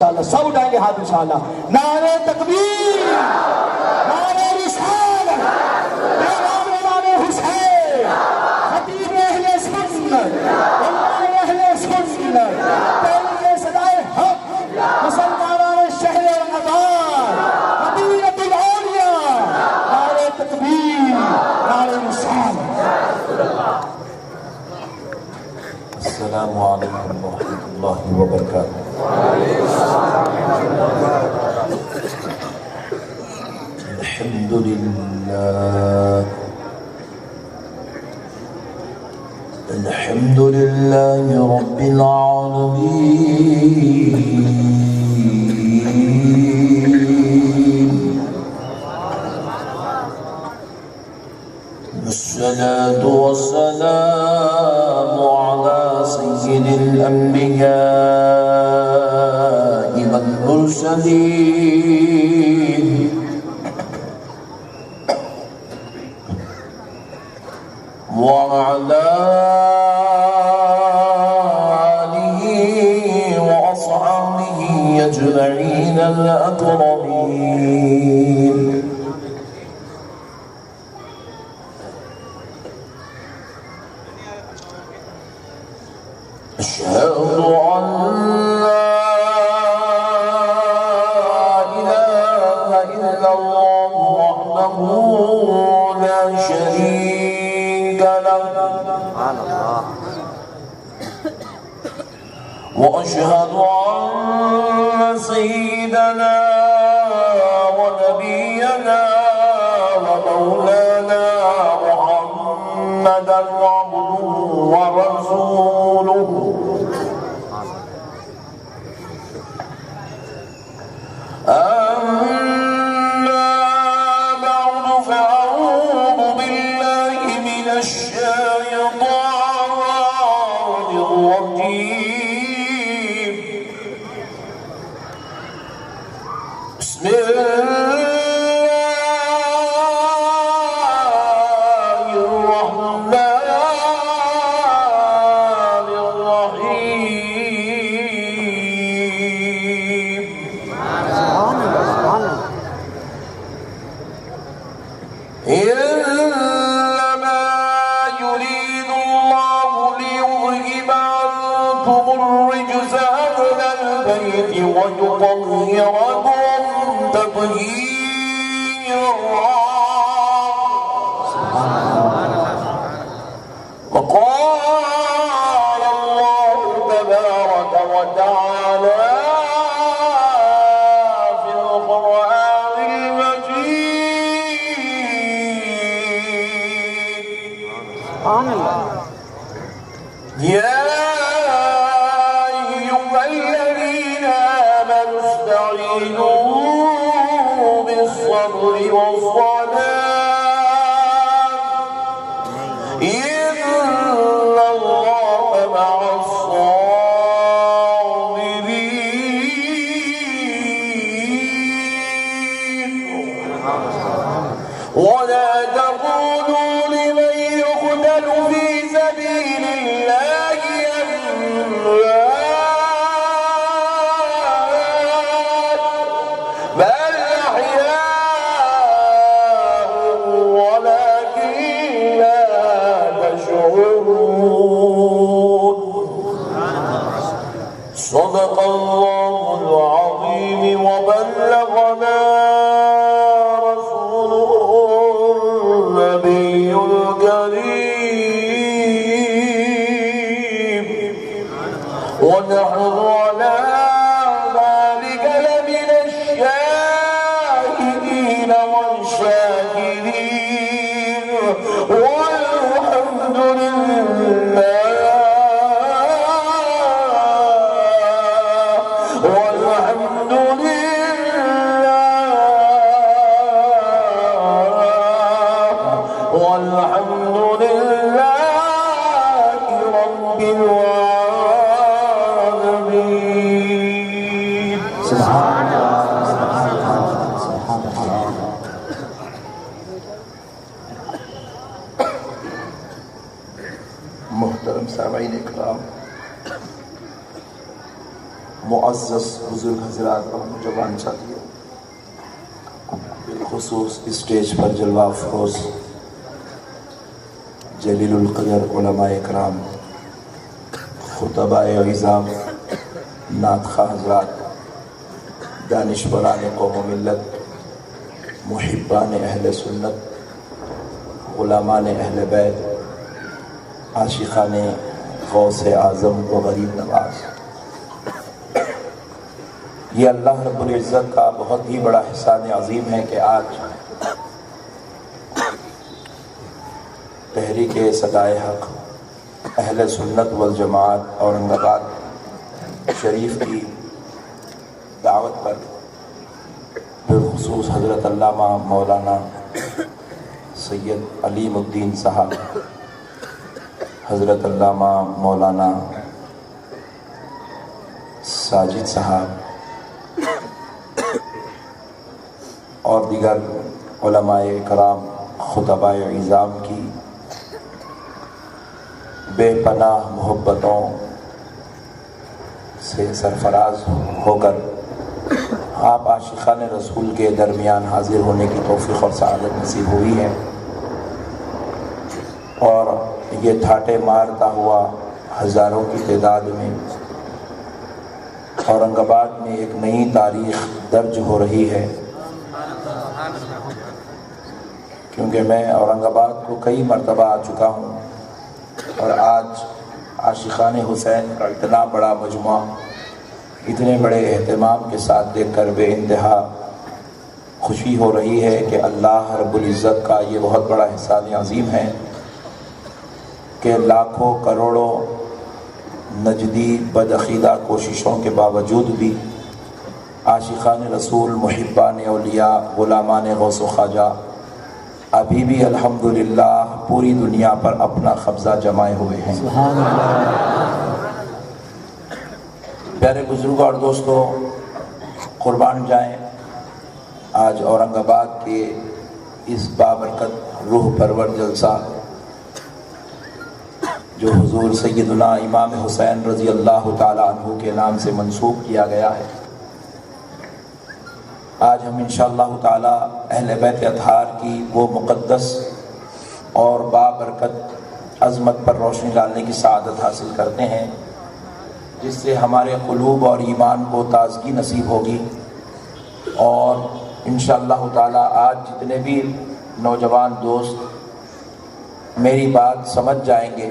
سب اٹھائیں گے ہاتھ انشاءاللہ. نعرہ تکبیر، نعرہ رسالت، پیغام امام حسین، خطیب اہل سنت، علماء اہل سنت، پہلے صدائے حق، مسلمانان شہر آباد، مدینۃ الاولیاء. نعرہ تکبیر، نعرہ رسالت. السلام علیکم ورحمۃ اللہ وبرکاتہ. الحمد لله الحمد لله رب العالمين، والصلاة والسلام على سيد الأنبياء والمرسلين، وعلى آله وأصحابه أجمعين الأكرمين. أشهد أن لا إله إلا الله وحده لا شريك له، وأشهد أن سيدنا ونبينا ومولانا محمدا عبده ورسوله. أما بعد، فأعوذ بالله من الشيطان الرجيم. بسم الله الرحمن الرحيم. إنما يريد الله ليذهب عنكم الرجس أهل البيت ويطهركم تطهيرا. وقال الله تبارك وتعالى في القرآن المجيد: يا أيها الذين آمنوا استعينوا بالصبر والصلاة إن الله مع الصابرين. ولا تقولوا لمن يقتل في سبيل الله أموات، بل أحياء ولكن لا تشعرون. صدق الله العظيم. وبلغنا رسوله النبي الكريم، ونحن على ذلك لمن الشاهدين والشاكرين. والحمد لله والحمد لله والحمد لله رب العالمين. سبحان الله سبحان الله سبحان الله. محترم سامعین اکرام، معزز بزرگ حضرات اور نوجوان ساتھیوں، بالخصوص اسٹیج پر جلوہ افروز جلیل القدر علماء اکرام، خطباء عظام، نعت خواہ حضرات، دانشوران قوم و ملت، محبان اہل سنت، غلامان اہل بیت، عاشقان غوث اعظم و غریب نواز، یہ اللہ رب العزت کا بہت ہی بڑا احسان عظیم ہے کہ آج تحریک صدائے حق اہل سنت والجماعت اورنگ آباد شریف کی دعوت پر بالخصوص حضرت علامہ مولانا سید علیم الدین صاحب، حضرت علامہ مولانا ساجد صاحب اور دیگر علماء کرام، خطباء عظام کی بے پناہ محبتوں سے سرفراز ہو کر آپ عاشقان رسول کے درمیان حاضر ہونے کی توفیق اور سعادت نصیب ہوئی ہے، اور یہ تھاٹے مارتا ہوا ہزاروں کی تعداد میں اورنگ آباد میں ایک نئی تاریخ درج ہو رہی ہے، کیونکہ میں اورنگ آباد کو کئی مرتبہ آ چکا ہوں، اور آج عاشقان حسین کا اتنا بڑا مجموعہ اتنے بڑے اہتمام کے ساتھ دیکھ کر بے انتہا خوشی ہو رہی ہے کہ اللہ رب العزت کا یہ بہت بڑا احسان عظیم ہے کہ لاکھوں کروڑوں نجدی بدعقیدہ کوششوں کے باوجود بھی عاشقان رسول، محبان اولیاء، غلامان غوث و خواجہ ابھی بھی الحمدللہ پوری دنیا پر اپنا قبضہ جمائے ہوئے ہیں۔ پیارے بزرگوں اور دوستوں، قربان جائیں، آج اورنگ آباد کے اس بابرکت روح پرور جلسہ جو حضور سیدنا امام حسین رضی اللہ تعالی عنہ کے نام سے منسوب کیا گیا ہے، آج ہم انشاءاللہ تعالی اہل بیت اطہار کی وہ مقدس اور بابرکت عظمت پر روشنی ڈالنے کی سعادت حاصل کرتے ہیں، جس سے ہمارے قلوب اور ایمان کو تازگی نصیب ہوگی، اور انشاءاللہ تعالی آج جتنے بھی نوجوان دوست میری بات سمجھ جائیں گے،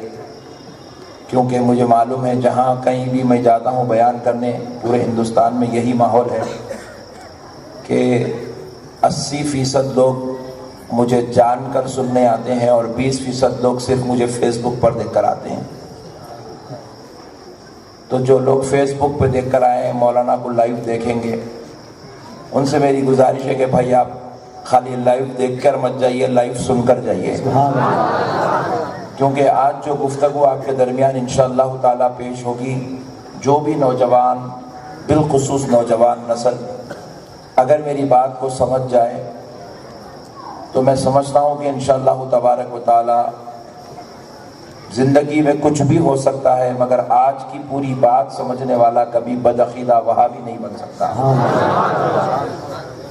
کیونکہ مجھے معلوم ہے جہاں کہیں بھی میں جاتا ہوں بیان کرنے، پورے ہندوستان میں یہی ماحول ہے کہ 80% لوگ مجھے جان کر سننے آتے ہیں اور 20% لوگ صرف مجھے فیس بک پر دیکھ کر آتے ہیں۔ تو جو لوگ فیس بک پہ دیکھ کر آئے ہیں، مولانا کو لائیو دیکھیں گے، ان سے میری گزارش ہے کہ بھائی آپ خالی لائیو دیکھ کر مت جائیے، لائیو سن کر جائیے، کیونکہ آج جو گفتگو آپ کے درمیان انشاءاللہ تعالی پیش ہوگی، جو بھی نوجوان، بالخصوص نوجوان نسل اگر میری بات کو سمجھ جائے تو میں سمجھتا ہوں کہ انشاءاللہ تبارک و تعالی زندگی میں کچھ بھی ہو سکتا ہے، مگر آج کی پوری بات سمجھنے والا کبھی بدعقیدہ وہابی نہیں بن سکتا۔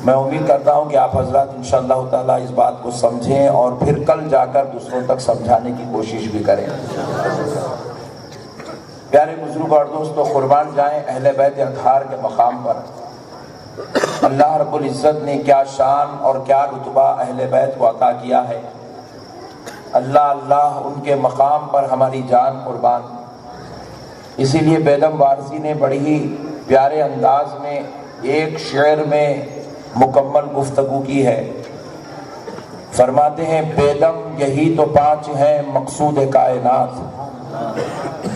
میں امید کرتا ہوں کہ آپ حضرات انشاءاللہ تعالی اس بات کو سمجھیں اور پھر کل جا کر دوسروں تک سمجھانے کی کوشش بھی کریں۔ پیارے بزرگ اور دوستو، قربان جائیں، اہل بیت اطہار کے مقام پر اللہ رب العزت نے کیا شان اور کیا رتبہ اہل بیت کو عطا کیا ہے۔ اللہ اللہ ان کے مقام پر ہماری جان قربان۔ اسی لیے بیدم وارثی نے بڑی ہی پیارے انداز میں ایک شعر میں مکمل گفتگو کی ہے، فرماتے ہیں بیدم یہی تو 5 ہیں مقصود کائنات،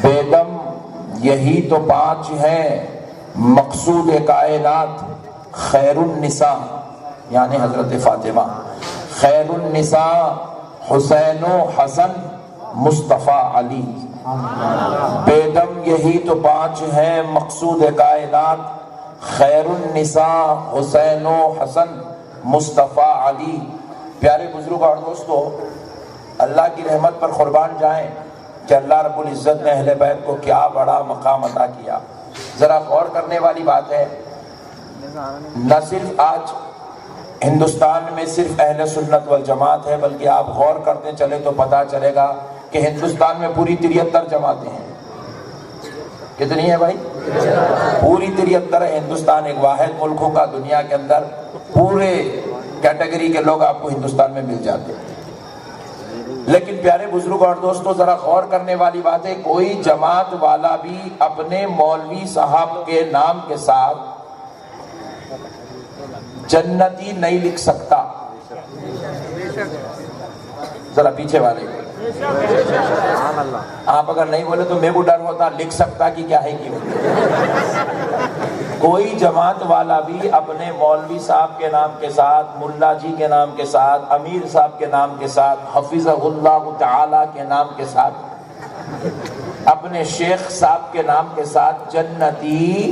بیدم یہی تو 5 ہیں مقصود کائنات، خیر النساء یعنی حضرت فاطمہ، خیر النساء حسین و حسن مصطفیٰ علی، بیدم یہی تو 5 ہیں مقصود کائنات، خیر النساء حسین و حسن مصطفیٰ علی۔ پیارے بزرگ اور دوستو، اللہ کی رحمت پر قربان جائیں کہ اللہ رب العزت نے اہل بیت کو کیا بڑا مقام عطا کیا۔ ذرا غور کرنے والی بات ہے، نہ صرف آج ہندوستان میں صرف اہل سنت والجماعت ہے، بلکہ آپ غور کرتے چلے تو پتہ چلے گا کہ ہندوستان میں پوری 73 جماعتیں ہیں۔ کتنی ہیں بھائی؟ پوری 73 ہے۔ ہندوستان ایک واحد ملک ہوگا دنیا کے اندر پورے کیٹیگری کے لوگ آپ کو ہندوستان میں مل جاتے ہیں۔ لیکن پیارے بزرگ اور دوستو، ذرا غور کرنے والی بات ہے، کوئی جماعت والا بھی اپنے مولوی صاحب کے نام کے ساتھ جنتی نہیں لکھ سکتا۔ ذرا پیچھے والے آپ اگر نہیں بولے تو میرے کو ڈر ہوتا، لکھ سکتا کہ کیا ہے کہ کوئی جماعت والا بھی اپنے مولوی صاحب کے نام کے ساتھ، ملا جی کے نام کے ساتھ، امیر صاحب کے نام کے ساتھ، حفظہ اللہ تعالی کے نام کے ساتھ، اپنے شیخ صاحب کے نام کے ساتھ جنتی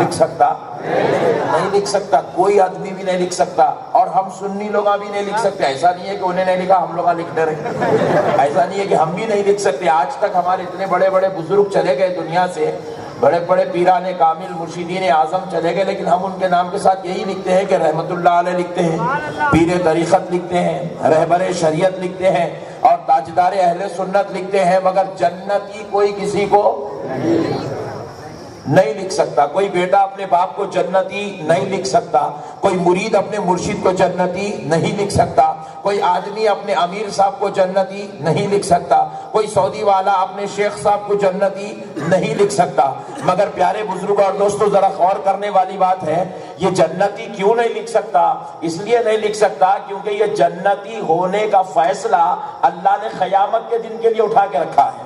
لکھ سکتا؟ نہیں لکھ سکتا، کوئی آدمی بھی نہیں لکھ سکتا، اور ہم سنی لوگ بھی نہیں لکھ سکتے۔ ایسا نہیں ہے کہ انہیں نہیں لکھا ہم لوگ لکھتے رہے، ایسا نہیں ہے کہ ہم بھی نہیں لکھ سکتے۔ آج تک ہمارے اتنے بڑے بڑے بزرگ چلے گئے دنیا سے، بڑے بڑے پیران کامل مرشدین اعظم چلے گئے، لیکن ہم ان کے نام کے ساتھ یہی لکھتے ہیں کہ رحمت اللہ علیہ لکھتے ہیں، پیر طریقت لکھتے ہیں، رہبر شریعت لکھتے ہیں، اور تاجدار اہل سنت لکھتے ہیں، مگر جنتی کوئی کسی کو نہیں لکھ سکتا۔ کوئی بیٹا اپنے باپ کو جنتی نہیں لکھ سکتا، کوئی مرید اپنے مرشد کو جنتی نہیں لکھ سکتا، کوئی آدمی اپنے امیر صاحب کو جنتی نہیں لکھ سکتا، کوئی سعودی والا اپنے شیخ صاحب کو جنتی نہیں لکھ سکتا۔ مگر پیارے بزرگ اور دوستو، ذرا غور کرنے والی بات ہے، یہ جنتی کیوں نہیں لکھ سکتا؟ اس لیے نہیں لکھ سکتا کیونکہ یہ جنتی ہونے کا فیصلہ اللہ نے قیامت کے دن کے لیے اٹھا کے رکھا ہے۔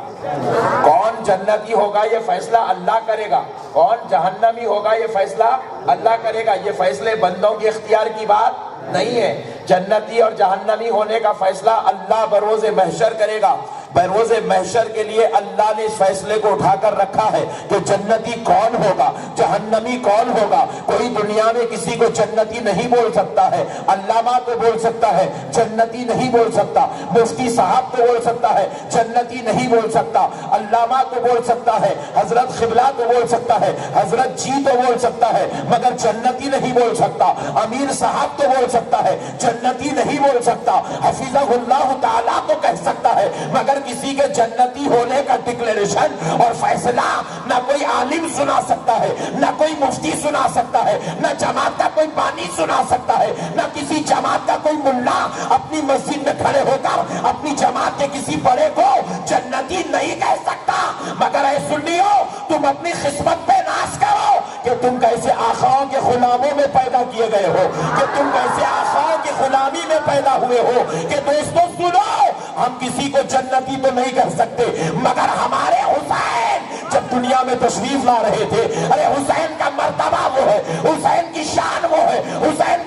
کون جنتی ہوگا یہ فیصلہ اللہ کرے گا، کون جہنمی ہوگا یہ فیصلہ اللہ کرے گا۔ یہ فیصلے بندوں کے اختیار کی بات نہیں ہے۔ جنتی اور جہنمی ہونے کا فیصلہ اللہ بروز محشر کرے گا۔ بروز محشر کے لیے اللہ نے اس فیصلے کو اٹھا کر رکھا ہے کہ جنتی کون ہوگا، جہنمی کون ہوگا۔ کوئی دنیا میں کسی کو جنتی نہیں بول سکتا ہے، علامہ تو بول سکتا ہے، جنتی نہیں بول سکتا۔ مفتی صاحب تو بول سکتا ہے، جنتی نہیں بول سکتا۔ علامہ تو بول سکتا ہے، حضرت قبلہ تو بول سکتا ہے، حضرت جی تو بول سکتا ہے، مگر جنتی نہیں بول سکتا۔ امیر صاحب تو بول سکتا ہے، جنتی نہیں بول سکتا۔ حفظہ اللہ تعالیٰ تو کہہ سکتا ہے، مگر کسی کے جنتی ہونے کا ڈکلیریشن اور فیصلہ نہ کوئی عالم سنا سکتا ہے، نہ کوئی مفتی سنا سکتا ہے، نہ جماعت کا کوئی بانی سنا سکتا ہے، نہ کسی جماعت کا کوئی ملا اپنی مسجد میں کھڑے ہو کر اپنی جماعت کے کسی بڑے کو جنتی نہیں کہہ سکتا۔ مگر اے سنیو، تم اپنی قسمت پہ ناز کرو کہ تم کیسے آقاؤں کے غلاموں میں پیدا کیے گئے ہو، کہ تم کیسے آقاؤں کی غلامی میں پیدا ہوئے ہو۔ کہ دوستو سنو، ہم کسی کو جنتی تو نہیں کہہ سکتے، مگر ہمارے حسین جب دنیا میں تشریف لا رہے تھے، ارے حسین کا مرتبہ وہ ہے، حسین کی شان وہ ہے، حسین